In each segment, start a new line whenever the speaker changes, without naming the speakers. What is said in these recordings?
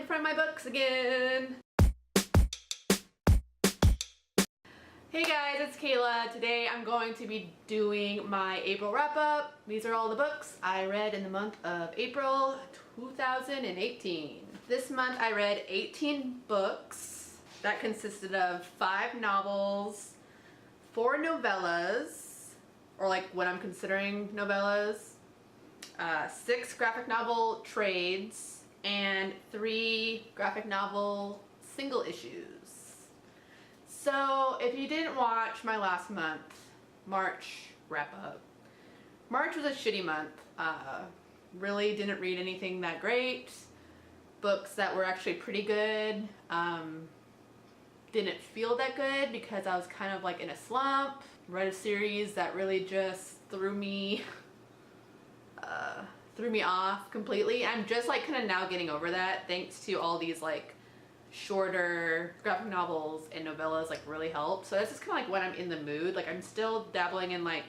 in front of my books again. Hey guys, it's Kayla. Today I'm going to be doing my April wrap-up. These are all the books I read in the month of April 2018. This month I read 18 books. That consisted of 5 novels, 4 novellas, or like what I'm considering novellas, 6 graphic novel trades, and 3 graphic novel single issues. So if you didn't watch my last month, March wrap-up, March was a shitty month. Really didn't read anything that great. Books that were actually pretty good didn't feel that good because I was kind of like in a slump. Read a series that really just threw me off completely. I'm just like kind of now getting over that thanks to all these like shorter graphic novels and novellas like really help. So that's just kind of like when I'm in the mood. Like I'm still dabbling in like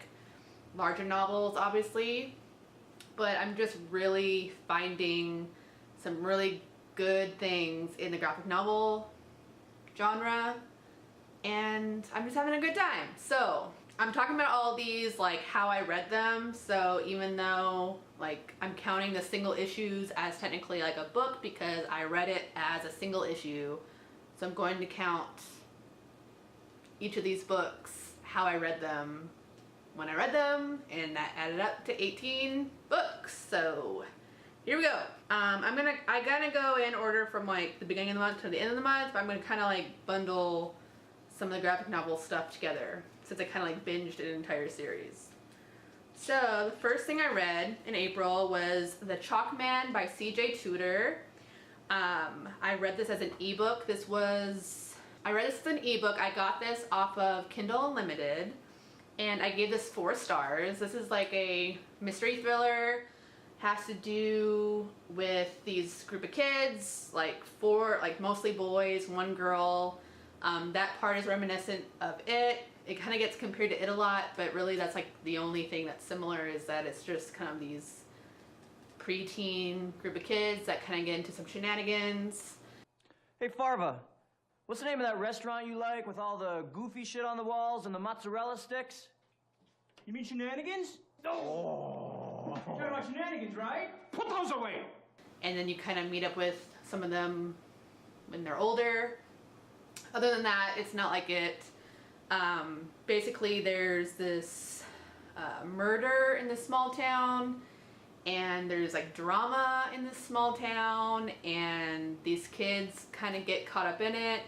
larger novels obviously, but I'm just really finding some really good things in the graphic novel genre and I'm just having a good time. So I'm talking about all these like how I read them, so even though like I'm counting the single issues as technically like a book because I read it as a single issue, so I'm going to count each of these books how I read them when I read them, and that added up to 18 books. So here we go. I'm gonna go in order from like the beginning of the month to the end of the month, but I'm gonna kind of like bundle some of the graphic novel stuff together since I kind of like binged an entire series. So the first thing I read in April was The Chalk Man by C.J. Tudor. I read this as an ebook. I read this as an ebook. I got this off of Kindle Unlimited and I gave this 4 stars. This is like a mystery thriller. Has to do with these group of kids, like 4, like mostly boys, 1 girl. That part is reminiscent of It. It kind of gets compared to It a lot, but really that's like the only thing that's similar is that it's just kind of these preteen group of kids that kind of get into some shenanigans.
Hey Farva, what's the name of that restaurant you like with all the goofy shit on the walls and the mozzarella sticks?
You mean shenanigans?
Oh.
You're talking about shenanigans, right? Put those away!
And then you kind of meet up with some of them when they're older. Other than that, it's not like It. Basically there's this murder in this small town, and there's like drama in this small town, and these kids kind of get caught up in it.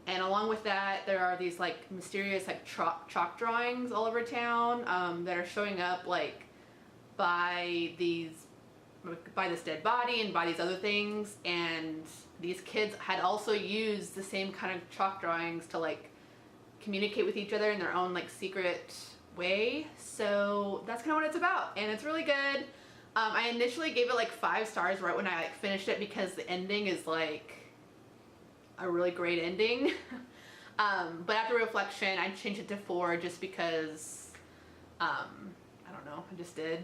And along with that, there are these like mysterious like chalk drawings all over town that are showing up like by this dead body and by these other things. And these kids had also used the same kind of chalk drawings to like communicate with each other in their own like secret way. So that's kind of what it's about, and it's really good. I initially gave it like 5 stars right when I like finished it because the ending is like a really great ending. But after reflection I changed it to 4 just because I don't know, I just did.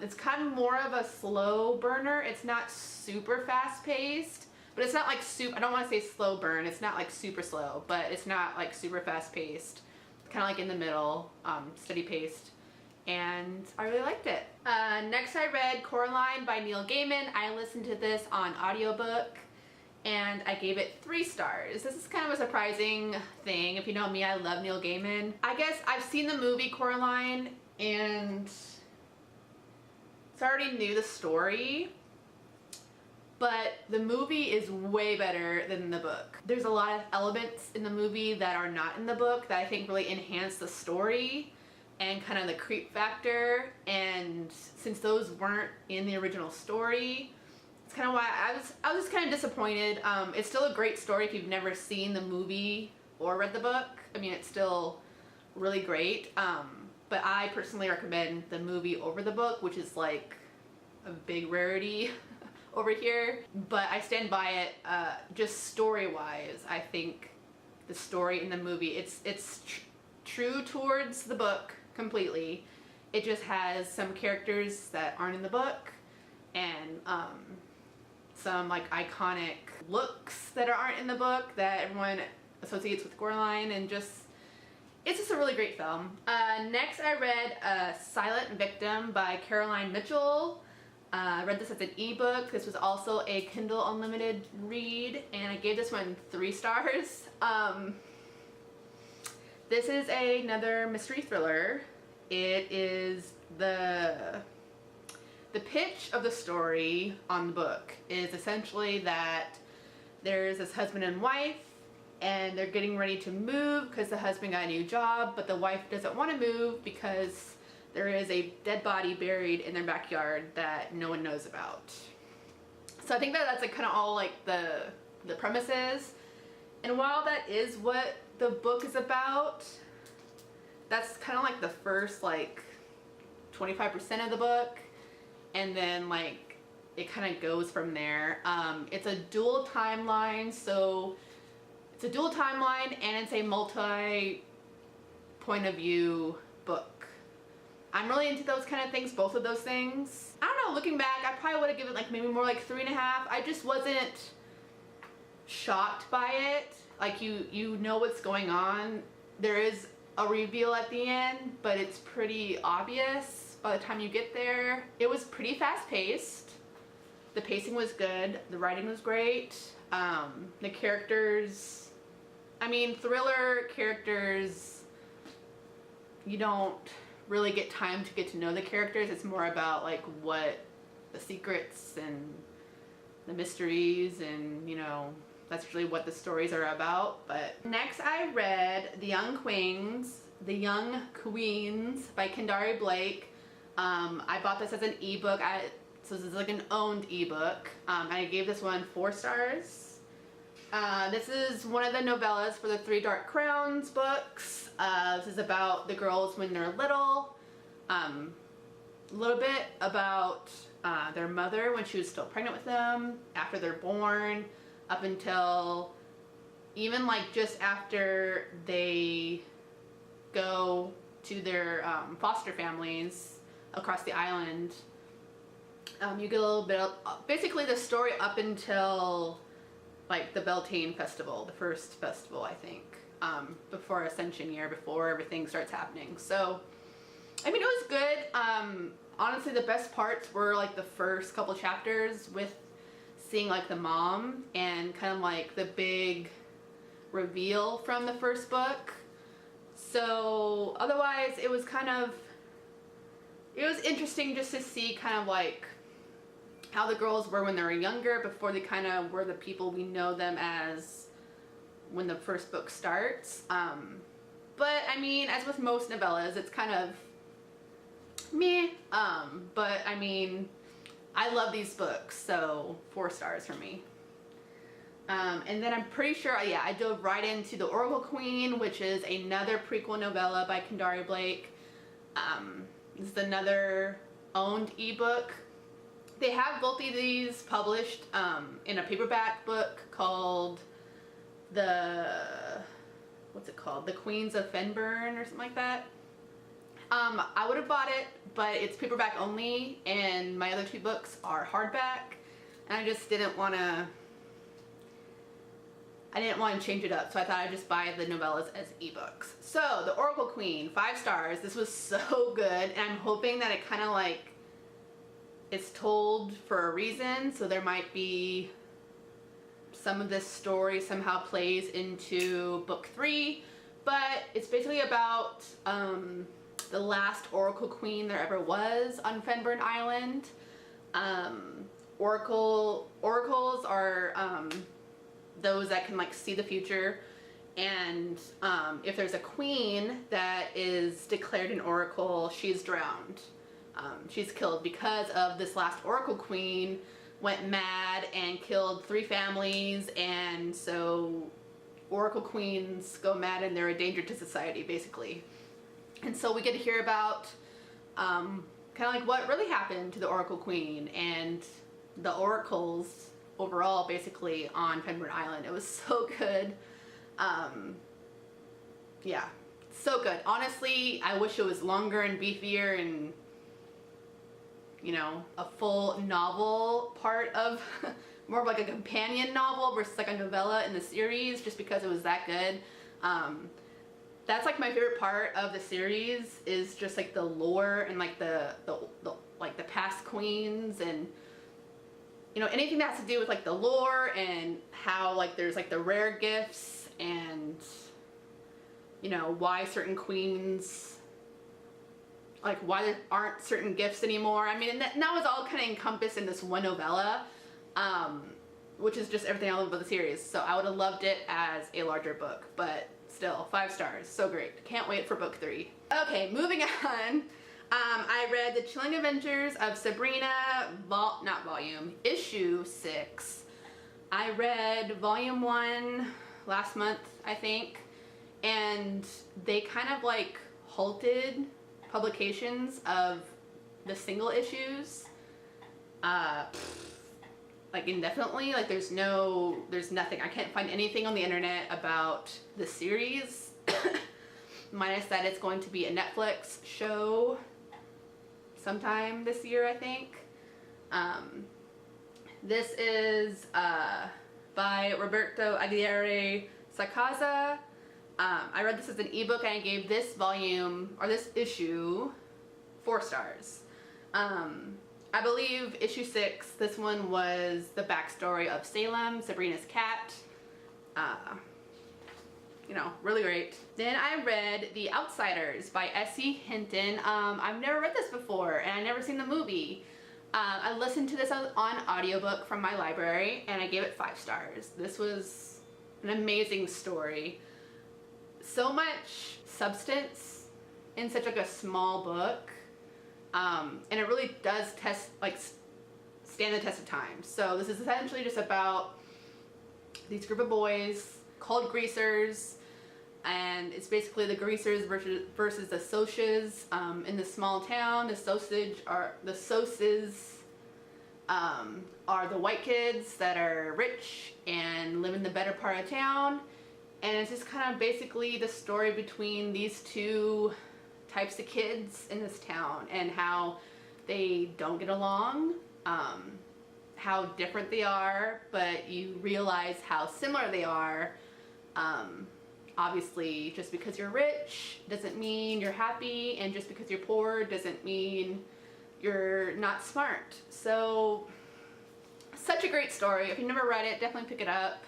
It's kind of more of a slow burner. It's not super fast paced, but it's not like super, I don't want to say slow burn, it's not like super slow, but it's not like super fast paced. It's kind of like in the middle, steady paced, and I really liked it. Next I read Coraline by Neil Gaiman. I listened to this on audiobook and I gave it 3 stars. This is kind of a surprising thing. If you know me, I love Neil Gaiman. I guess I've seen the movie Coraline and so I already knew the story, but the movie is way better than the book. There's a lot of elements in the movie that are not in the book that I think really enhance the story and kind of the creep factor, and since those weren't in the original story, it's kind of why I was just kind of disappointed. It's still a great story if you've never seen the movie or read the book. I mean, it's still really great, but I personally recommend the movie over the book, which is like a big rarity over here, but I stand by it. Just story-wise, I think the story in the movie, it's true towards the book completely. It just has some characters that aren't in the book and some like iconic looks that aren't in the book that everyone associates with Coraline, and it's just a really great film. Next I read Silent Victim by Caroline Mitchell. I read this as an ebook. This was also a Kindle Unlimited read, and I gave this one 3 stars. This is another mystery thriller. It is the pitch of the story on the book is essentially that there's this husband and wife, and they're getting ready to move because the husband got a new job, but the wife doesn't want to move because there is a dead body buried in their backyard that no one knows about. So I think that's like kind of all like the premise is. And while that is what the book is about, that's kind of like the first like 25% of the book, and then like it kind of goes from there. It's a dual timeline, so it's a dual timeline and it's a multi point of view book. I'm really into those kind of things, both of those things. I don't know, looking back, I probably would have given like maybe more like 3.5. I just wasn't shocked by it. Like you know what's going on. There is a reveal at the end, but it's pretty obvious by the time you get there. It was pretty fast paced. The pacing was good. The writing was great. The characters, I mean, thriller characters, you don't really get time to get to know the characters. It's more about like what the secrets and the mysteries, and you know, that's really what the stories are about. But next I read The Young Queens by Kendari Blake. I bought this as an ebook. So this is like an owned ebook. I gave this one 4 stars. This is one of the novellas for the 3 Dark Crowns books. This is about the girls when they're little. A little bit about their mother when she was still pregnant with them, after they're born, up until even like just after they go to their foster families across the island. You get a little bit of basically the story up until like the Beltane Festival, the first festival I think, before Ascension Year, before everything starts happening. So I mean, it was good. Honestly, the best parts were like the first couple chapters with seeing like the mom and kind of like the big reveal from the first book. So otherwise it was interesting just to see kind of like how the girls were when they were younger, before they kind of were the people we know them as when the first book starts. But I mean, as with most novellas, it's kind of meh. But I mean, I love these books, so 4 stars for me. And then I'm pretty sure, yeah, I dove right into The Oracle Queen, which is another prequel novella by Kendari Blake. This is another owned ebook. They have both of these published in a paperback book called what's it called? The Queens of Fenburn or something like that. I would have bought it, but it's paperback only, and my other 2 books are hardback, and I just didn't want to change it up, so I thought I'd just buy the novellas as ebooks. So, The Oracle Queen, 5 stars. This was so good, and I'm hoping that it kind of like, it's told for a reason, so there might be some of this story somehow plays into book 3, but it's basically about the last Oracle Queen there ever was on Fenburn Island. Oracles are those that can like see the future, and if there's a queen that is declared an oracle, she's drowned. She's killed because of this last Oracle Queen went mad and killed 3 families, and so Oracle Queens go mad and they're a danger to society, basically. And so we get to hear about kind of like what really happened to the Oracle Queen and the oracles overall, basically, on Fenburn Island. It was so good. Yeah, so good. Honestly, I wish it was longer and beefier and, you know, a full novel part of more of like a companion novel versus like a novella in the series, just because it was that good. That's like my favorite part of the series, is just like the lore and like the like the past queens, and you know, anything that has to do with like the lore and how like there's like the rare gifts, and you know, why certain queens, like why there aren't certain gifts anymore. I mean, and that was all kind of encompassed in this one novella, which is just everything I love about the series. So I would have loved it as a larger book, but still, 5 stars, so great. Can't wait for book 3. Okay, moving on. I read The Chilling Adventures of Sabrina, issue 6. I read volume 1 last month, I think, and they kind of like halted publications of the single issues, like indefinitely. Like there's nothing. I can't find anything on the internet about the series, minus that it's going to be a Netflix show sometime this year, I think. This is by Roberto Aguirre Sacasa. I read this as an ebook, and I gave this this issue 4 stars. I believe issue 6, this one was the backstory of Salem, Sabrina's cat. You know, really great. Then I read The Outsiders by S.E. Hinton. I've never read this before, and I've never seen the movie. I listened to this on audiobook from my library, and I gave it 5 stars. This was an amazing story. So much substance in such like a small book. And it really does stand the test of time. So this is essentially just about these group of boys called greasers, and it's basically the greasers versus the Socs in this small town. The Socs are the white kids that are rich and live in the better part of town, and it's just kind of basically the story between these two types of kids in this town, and how they don't get along, how different they are, but you realize how similar they are. Obviously, just because you're rich doesn't mean you're happy, and just because you're poor doesn't mean you're not smart. So, such a great story. If you've never read it, definitely pick it up.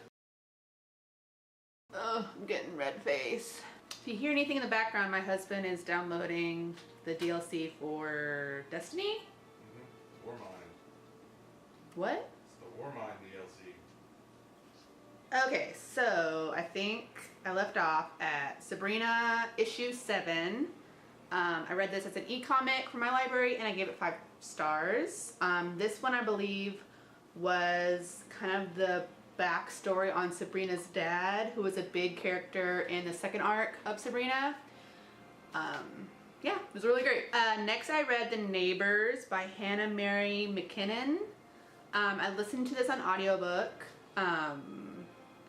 Oh, I'm getting red face. If you hear anything in the background, my husband is downloading the DLC for Destiny.
Mm-hmm. Warmind.
What?
It's the Warmind DLC.
Okay, so I think I left off at Sabrina issue 7. I read this as an e-comic from my library, and I gave it 5 stars. This one, I believe, was kind of the backstory on Sabrina's dad, who was a big character in the second arc of Sabrina. Yeah, it was really great. Next, I read The Neighbors by Hannah Mary McKinnon. I listened to this on audiobook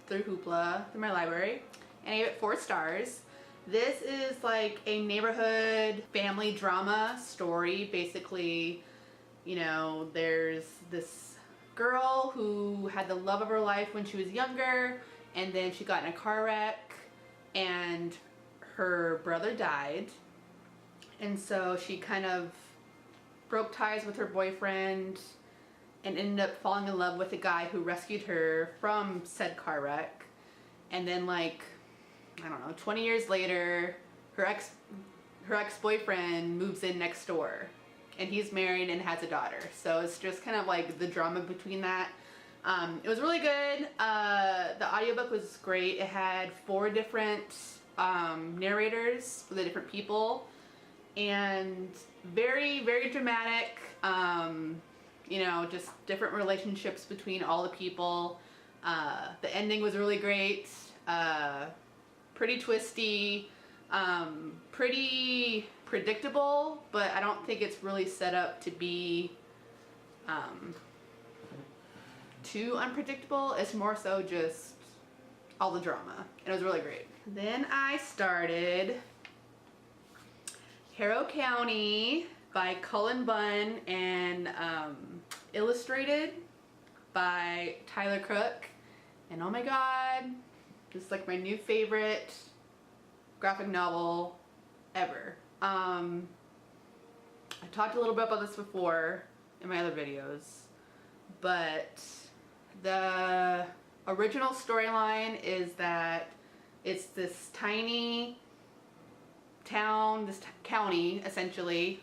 through Hoopla, through my library, and I gave it 4 stars. This is like a neighborhood family drama story. Basically, you know, there's this girl who had the love of her life when she was younger, and then she got in a car wreck, and her brother died, and so she kind of broke ties with her boyfriend and ended up falling in love with a guy who rescued her from said car wreck. And then, like, I don't know, 20 years later, her ex-boyfriend moves in next door, and he's married and has a daughter. So it's just kind of like the drama between that. It was really good. The audiobook was great. It had 4 different narrators for the different people, and very, very dramatic. You know, just different relationships between all the people. The ending was really great. Pretty twisty. Pretty predictable, but I don't think it's really set up to be too unpredictable. It's more so just all the drama, and it was really great. Then I started Harrow County by Cullen Bunn and illustrated by Tyler Crook. And oh my god, this is like my new favorite graphic novel ever. I talked a little bit about this before in my other videos, but the original storyline is that it's this tiny town, this county essentially,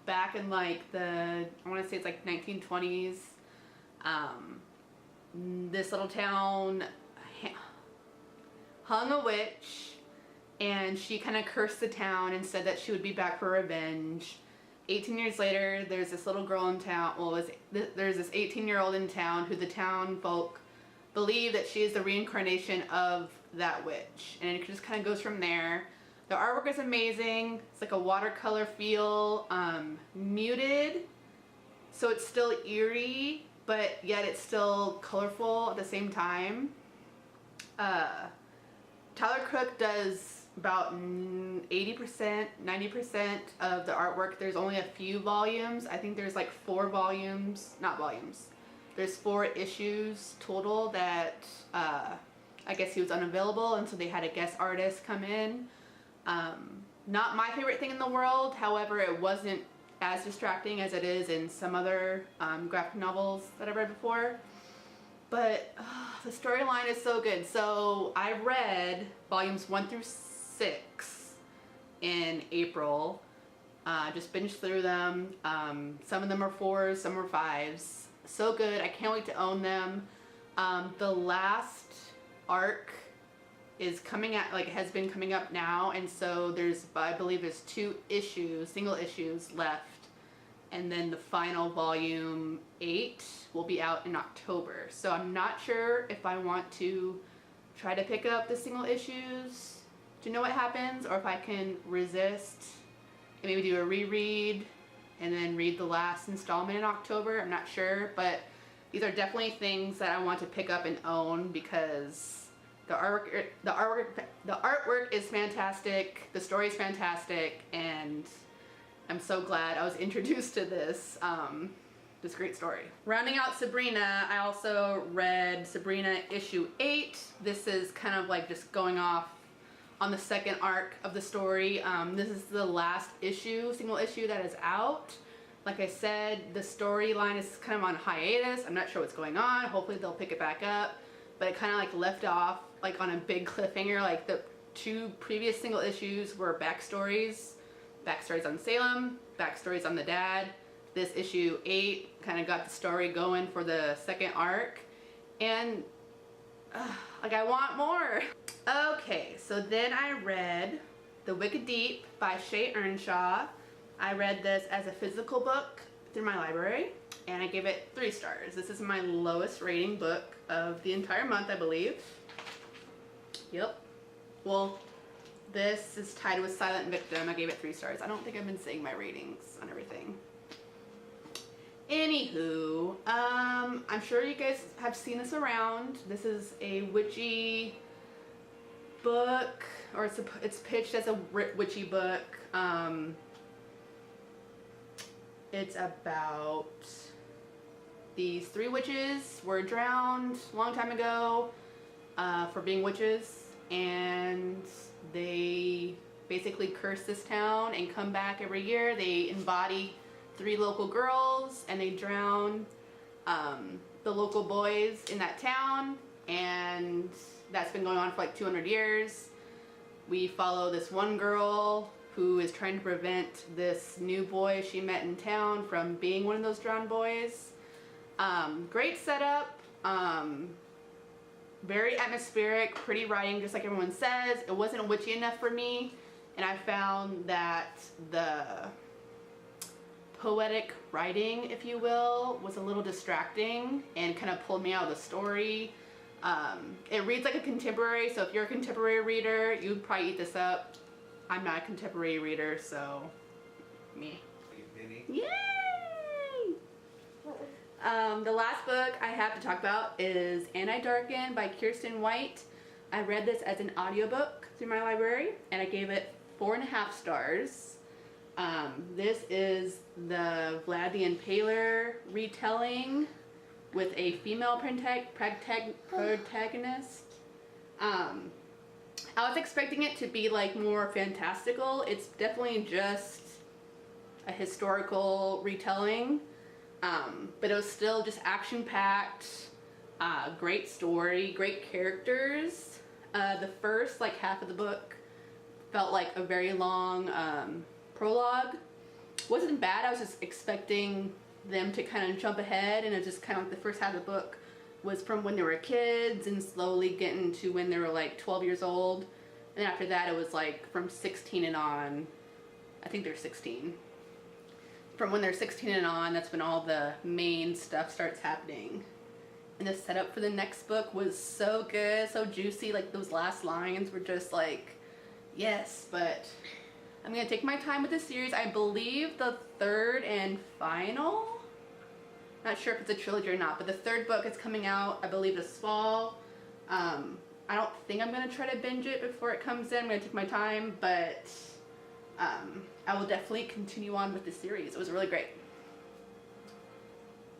back in like the, I want to say it's like 1920s. This little town hung a witch, and she kind of cursed the town and said that she would be back for revenge. 18 years later, there's this little girl in town, well, there's this 18-year-old in town who the town folk believe that she is the reincarnation of that witch. And it just kind of goes from there. The artwork is amazing. It's like a watercolor feel, muted, so it's still eerie, but yet it's still colorful at the same time. Tyler Crook does about 80%, 90% of the artwork. There's only a few volumes. I think there's like 4 volumes, not volumes. There's 4 issues total that I guess he was unavailable, and so they had a guest artist come in. Not my favorite thing in the world, however, it wasn't as distracting as it is in some other graphic novels that I've read before. But the storyline is so good. So I read volumes 1 through 6 in April. Just binged through them. Some of them are 4s, some are 5s. So good. I can't wait to own them. The last arc is coming out, like, has been coming up now, and so there's, I believe there's 2 issues, single issues left, and then the final volume 8 will be out in October. So I'm not sure if I want to try to pick up the single issues to know what happens, or if I can resist and maybe do a reread and then read the last installment in October. I'm not sure, but these are definitely things that I want to pick up and own because the artwork is fantastic, the story is fantastic, and I'm so glad I was introduced to this great story. Rounding out Sabrina, I also read Sabrina issue 8. This is kind of like just going off on the second arc of the story. This is the last issue, single issue that is out. Like I said, the storyline is kind of on hiatus. I'm not sure what's going on. Hopefully they'll pick it back up. But it kind of like left off like on a big cliffhanger. Like the 2 previous single issues were backstories on Salem, backstories on the dad. This issue 8 kind of got the story going for the second arc, and like I want more. Okay, so then I read The Wicked Deep by Shay Earnshaw. I read this as a physical book through my library, and I gave it 3 stars. This is my lowest rating book of the entire month, I believe. Yep. Well, this is tied with Silent Victim. I gave it 3 stars. I don't think I've been saying my ratings on everything. Anywho, I'm sure you guys have seen this around. This is a witchy book, or it's pitched as a witchy book. It's about these 3 witches were drowned a long time ago for being witches, and they basically curse this town and come back every year. They embody 3 local girls, and they drown the local boys in that town, and that's been going on for like 200 years. We follow this one girl who is trying to prevent this new boy she met in town from being one of those drowned boys. Great setup, very atmospheric, pretty writing, just like everyone says. It wasn't witchy enough for me, and I found that the poetic writing, if you will, was a little distracting and kind of pulled me out of the story. It reads like a contemporary, so if you're a contemporary reader, you'd probably eat this up. I'm not a contemporary reader, so me. Yay! The last book I have to talk about is Anti Darken by Kirsten White. I read this as an audiobook through my library, and I gave it 4.5 stars. This is the Vlad the Impaler retelling. with a female protagonist. I was expecting it to be like more fantastical. It's definitely just a historical retelling, but it was still just action-packed, great story, great characters. The first like half of the book felt like a very long prologue. Wasn't bad. I was just expecting them to kind of jump ahead, and it just kind of like the first half of the book was from when they were kids and slowly getting to when they were like 12 years old. And after that it was like from 16 and on. I think they're 16. From when they're 16 and on, that's when all the main stuff starts happening. And the setup for the next book was so good, so juicy. Like those last lines were just like, yes. But I'm gonna take my time with this series. I believe the third and final, not sure if it's a trilogy or not, but the third book is coming out, I believe, this fall. I don't think I'm gonna try to binge it before it comes in. I'm gonna take my time, but I will definitely continue on with the series. It was really great.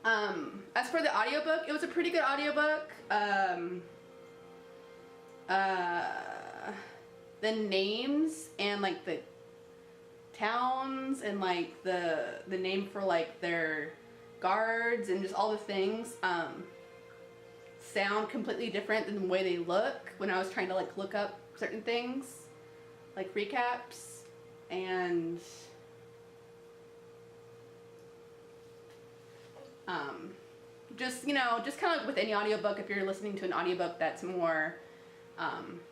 As for the audiobook, it was a pretty good audiobook. The names and like the towns and like the name for like their guards and just all the things sound completely different than the way they look when I was trying to like look up certain things, like recaps. And just, you know, just kind of like with any audiobook, if you're listening to an audiobook that's more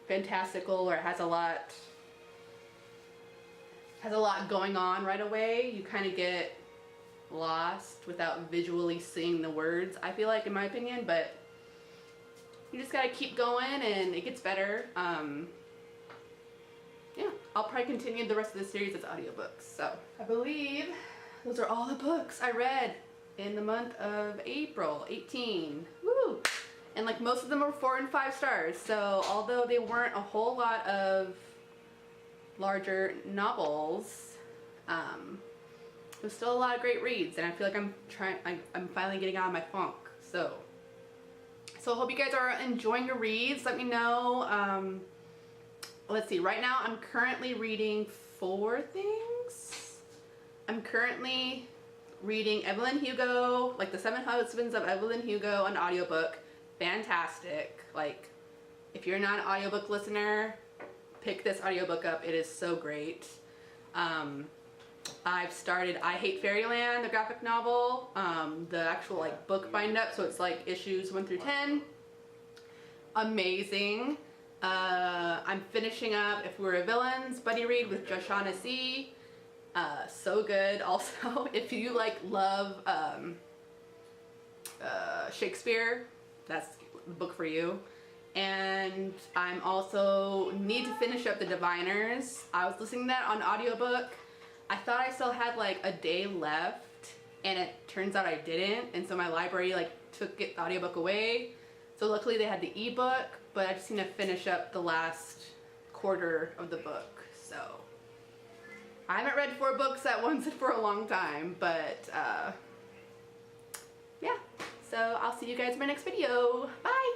fantastical or has a lot going on right away, you kind of get lost without visually seeing the words, I feel like, in my opinion. But you just gotta keep going and it gets better. Yeah, I'll probably continue the rest of the series as audiobooks. So I believe those are all the books I read in the month of April 18. Woo! And like most of them were 4 and 5 stars. So although they weren't a whole lot of larger novels, there's still a lot of great reads, and I feel like I'm finally getting out of my funk. So I hope you guys are enjoying your reads. Let me know. Let's see, right now I'm currently reading 4 things. I'm currently reading Evelyn Hugo, like The 7 Husbands of Evelyn Hugo, an audiobook. Fantastic. Like, if you're not an audiobook listener, pick this audiobook up. It is so great. I've started I Hate Fairyland, the graphic novel, the actual like book bind up, so it's like issues 1 through 10. Amazing. I'm finishing up If We Were Villains buddy read with Joshana C. So good. Also, if you like love Shakespeare, that's the book for you. And I'm also need to finish up The Diviners. I was listening to that on audiobook. I thought I still had like a day left, and it turns out I didn't, and so my library like took the audiobook away. So luckily they had the ebook, but I just need to finish up the last quarter of the book. So I haven't read 4 books at once for a long time, but yeah. So I'll see you guys in my next video. Bye!